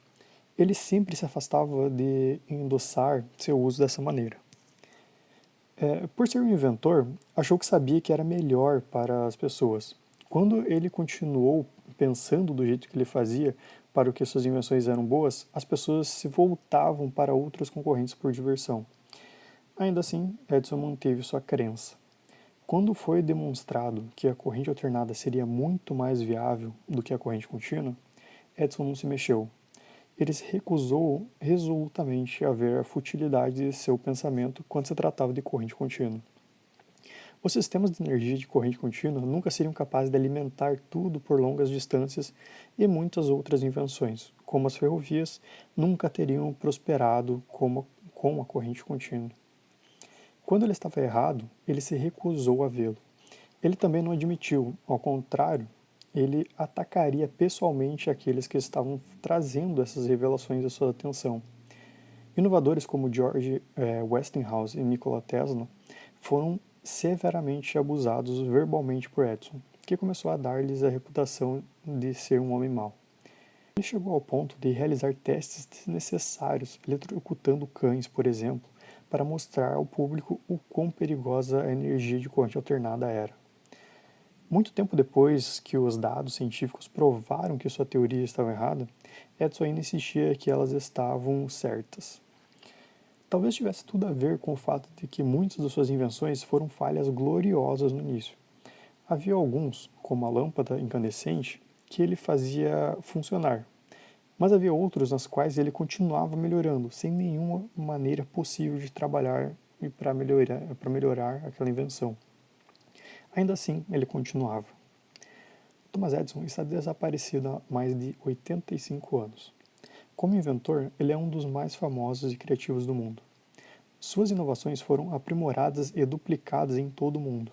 Ele sempre se afastava de endossar seu uso dessa maneira. Por ser um inventor, achou que sabia que era melhor para as pessoas. Quando ele continuou pensando do jeito que ele fazia para o que suas invenções eram boas, as pessoas se voltavam para outros concorrentes por diversão. Ainda assim, Edison manteve sua crença. Quando foi demonstrado que a corrente alternada seria muito mais viável do que a corrente contínua, Edison não se mexeu. Ele se recusou resolutamente a ver a futilidade de seu pensamento quando se tratava de corrente contínua. Os sistemas de energia de corrente contínua nunca seriam capazes de alimentar tudo por longas distâncias e muitas outras invenções, como as ferrovias, nunca teriam prosperado com a corrente contínua. Quando ele estava errado, ele se recusou a vê-lo. Ele também não admitiu, ao contrário, ele atacaria pessoalmente aqueles que estavam trazendo essas revelações à sua atenção. Inovadores como George Westinghouse e Nikola Tesla foram severamente abusados verbalmente por Edison, que começou a dar-lhes a reputação de ser um homem mau. Ele chegou ao ponto de realizar testes desnecessários, eletrocutando cães, por exemplo, para mostrar ao público o quão perigosa a energia de corrente alternada era. Muito tempo depois que os dados científicos provaram que sua teoria estava errada, Edison ainda insistia que elas estavam certas. Talvez tivesse tudo a ver com o fato de que muitas de suas invenções foram falhas gloriosas no início. Havia alguns, como a lâmpada incandescente, que ele fazia funcionar, mas havia outros nas quais ele continuava melhorando, sem nenhuma maneira possível de trabalhar e para melhorar aquela invenção. Ainda assim, ele continuava. Thomas Edison está desaparecido há mais de 85 anos. Como inventor, ele é um dos mais famosos e criativos do mundo. Suas inovações foram aprimoradas e duplicadas em todo o mundo.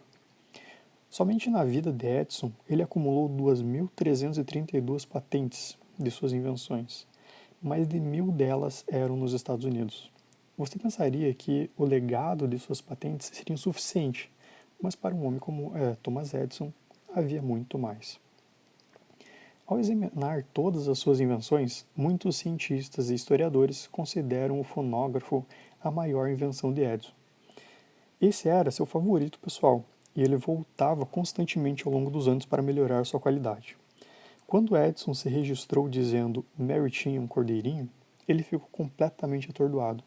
Somente na vida de Edison, ele acumulou 2.332 patentes de suas invenções. Mais de 1.000 delas eram nos Estados Unidos. Você pensaria que o legado de suas patentes seria insuficiente, mas para um homem como Thomas Edison, havia muito mais. Ao examinar todas as suas invenções, muitos cientistas e historiadores consideram o fonógrafo a maior invenção de Edison. Esse era seu favorito pessoal, e ele voltava constantemente ao longo dos anos para melhorar sua qualidade. Quando Edison se registrou dizendo "Mary tinha um cordeirinho", ele ficou completamente atordoado,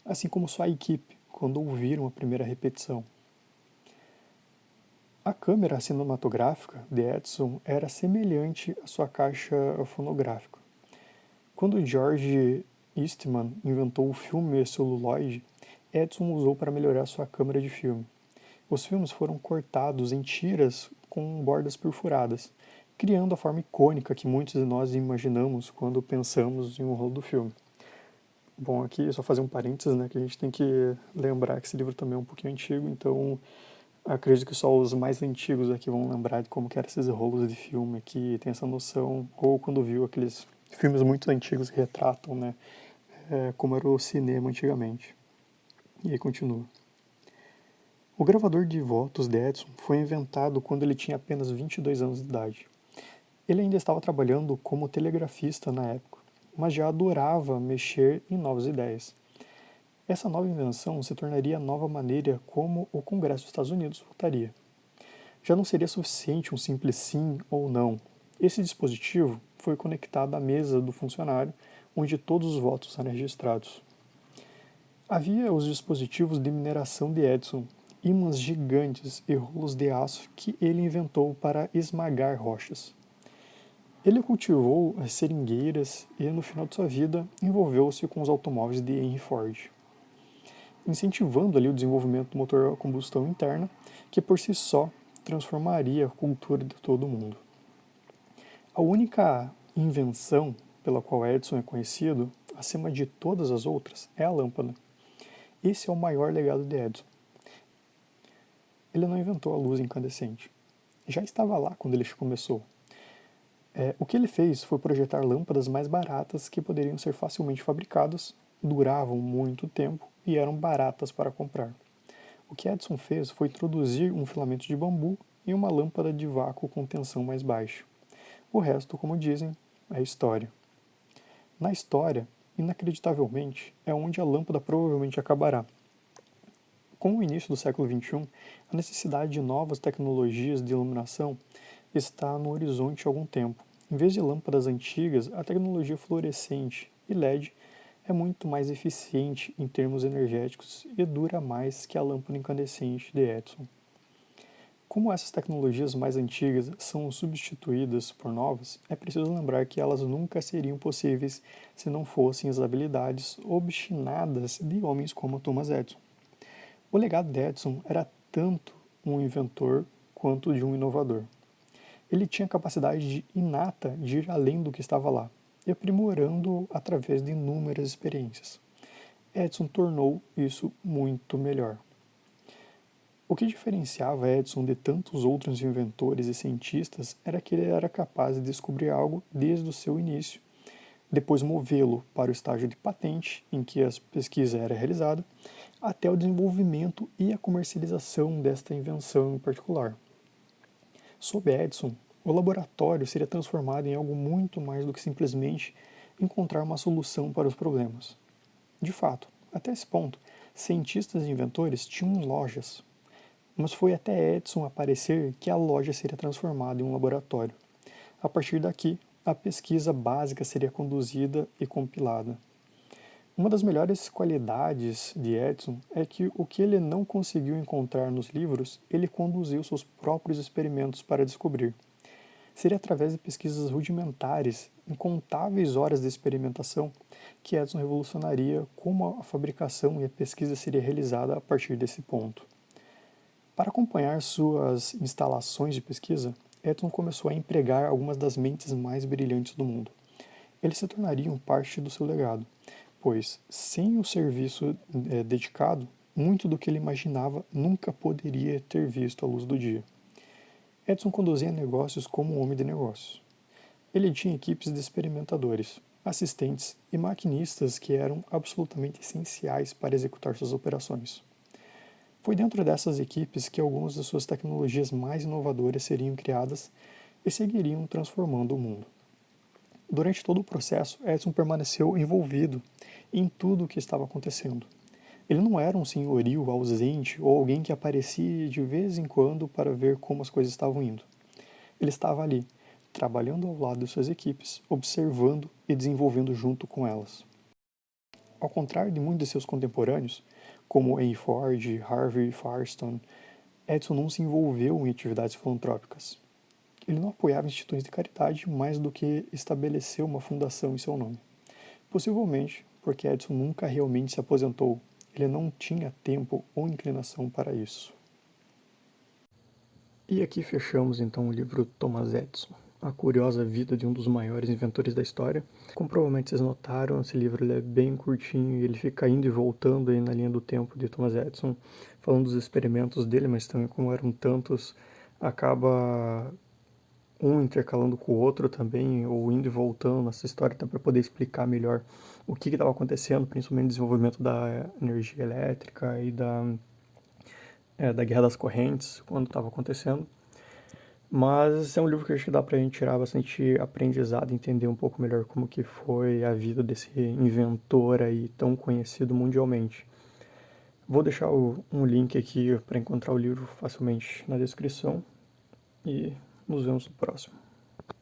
assim como sua equipe, quando ouviram a primeira repetição. A câmera cinematográfica de Edison era semelhante à sua caixa fonográfica. Quando George Eastman inventou o filme celuloide, Edison usou para melhorar sua câmera de filme. Os filmes foram cortados em tiras com bordas perfuradas, criando a forma icônica que muitos de nós imaginamos quando pensamos em um rolo do filme. Bom, aqui só fazer um parênteses, né, que a gente tem que lembrar que esse livro também é um pouquinho antigo, então acredito que só os mais antigos aqui vão lembrar de como que eram esses rolos de filme aqui, tem essa noção, ou quando viu aqueles filmes muito antigos que retratam, né, como era o cinema antigamente. E aí continua. O gravador de votos de Edison foi inventado quando ele tinha apenas 22 anos de idade. Ele ainda estava trabalhando como telegrafista na época, mas já adorava mexer em novas ideias. Essa nova invenção se tornaria a nova maneira como o Congresso dos Estados Unidos votaria. Já não seria suficiente um simples sim ou não. Esse dispositivo foi conectado à mesa do funcionário, onde todos os votos eram registrados. Havia os dispositivos de mineração de Edison, ímãs gigantes e rolos de aço que ele inventou para esmagar rochas. Ele cultivou as seringueiras e, no final de sua vida, envolveu-se com os automóveis de Henry Ford, incentivando ali o desenvolvimento do motor a combustão interna, que por si só transformaria a cultura de todo mundo. A única invenção pela qual Edison é conhecido, acima de todas as outras, é a lâmpada. Esse é o maior legado de Edison. Ele não inventou a luz incandescente. Já estava lá quando ele começou. O que ele fez foi projetar lâmpadas mais baratas que poderiam ser facilmente fabricadas, duravam muito tempo e eram baratas para comprar. O que Edison fez foi introduzir um filamento de bambu e uma lâmpada de vácuo com tensão mais baixa. O resto, como dizem, é história. Na história, inacreditavelmente, é onde a lâmpada provavelmente acabará. Com o início do século XXI, a necessidade de novas tecnologias de iluminação está no horizonte há algum tempo. Em vez de lâmpadas antigas, a tecnologia fluorescente e LED é muito mais eficiente em termos energéticos e dura mais que a lâmpada incandescente de Edison. Como essas tecnologias mais antigas são substituídas por novas, é preciso lembrar que elas nunca seriam possíveis se não fossem as habilidades obstinadas de homens como Thomas Edison. O legado de Edison era tanto um inventor quanto de um inovador. Ele tinha a capacidade inata de ir além do que estava lá, e aprimorando-o através de inúmeras experiências. Edison tornou isso muito melhor. O que diferenciava Edison de tantos outros inventores e cientistas era que ele era capaz de descobrir algo desde o seu início, depois movê-lo para o estágio de patente, em que a pesquisa era realizada, até o desenvolvimento e a comercialização desta invenção em particular. Sob Edison, o laboratório seria transformado em algo muito mais do que simplesmente encontrar uma solução para os problemas. De fato, até esse ponto, cientistas e inventores tinham lojas, mas foi até Edison aparecer que a loja seria transformada em um laboratório. A partir daqui, a pesquisa básica seria conduzida e compilada. Uma das melhores qualidades de Edison é que o que ele não conseguiu encontrar nos livros, ele conduziu seus próprios experimentos para descobrir. Seria através de pesquisas rudimentares, incontáveis horas de experimentação, que Edison revolucionaria como a fabricação e a pesquisa seria realizada a partir desse ponto. Para acompanhar suas instalações de pesquisa, Edison começou a empregar algumas das mentes mais brilhantes do mundo. Eles se tornariam parte do seu legado, pois, sem o serviço dedicado, muito do que ele imaginava nunca poderia ter visto a luz do dia. Edison conduzia negócios como um homem de negócios. Ele tinha equipes de experimentadores, assistentes e maquinistas que eram absolutamente essenciais para executar suas operações. Foi dentro dessas equipes que algumas de suas tecnologias mais inovadoras seriam criadas e seguiriam transformando o mundo. Durante todo o processo, Edison permaneceu envolvido em tudo o que estava acontecendo. Ele não era um senhorio ausente ou alguém que aparecia de vez em quando para ver como as coisas estavam indo. Ele estava ali, trabalhando ao lado de suas equipes, observando e desenvolvendo junto com elas. Ao contrário de muitos de seus contemporâneos, como Henry Ford, Harvey Firestone, Edison não se envolveu em atividades filantrópicas. Ele não apoiava instituições de caridade mais do que estabeleceu uma fundação em seu nome. Possivelmente porque Edison nunca realmente se aposentou, ele não tinha tempo ou inclinação para isso. E aqui fechamos então o livro Thomas Edison, a curiosa vida de um dos maiores inventores da história. Como provavelmente vocês notaram, esse livro ele é bem curtinho e ele fica indo e voltando aí na linha do tempo de Thomas Edison, falando dos experimentos dele, mas também como eram tantos, acaba um intercalando com o outro também, ou indo e voltando nessa história para poder explicar melhor o que estava acontecendo, principalmente o desenvolvimento da energia elétrica e da Guerra das Correntes, quando estava acontecendo. Mas é um livro que acho que dá pra gente tirar bastante aprendizado, entender um pouco melhor como que foi a vida desse inventor aí tão conhecido mundialmente. Vou deixar um link aqui para encontrar o livro facilmente na descrição e nos vemos no próximo.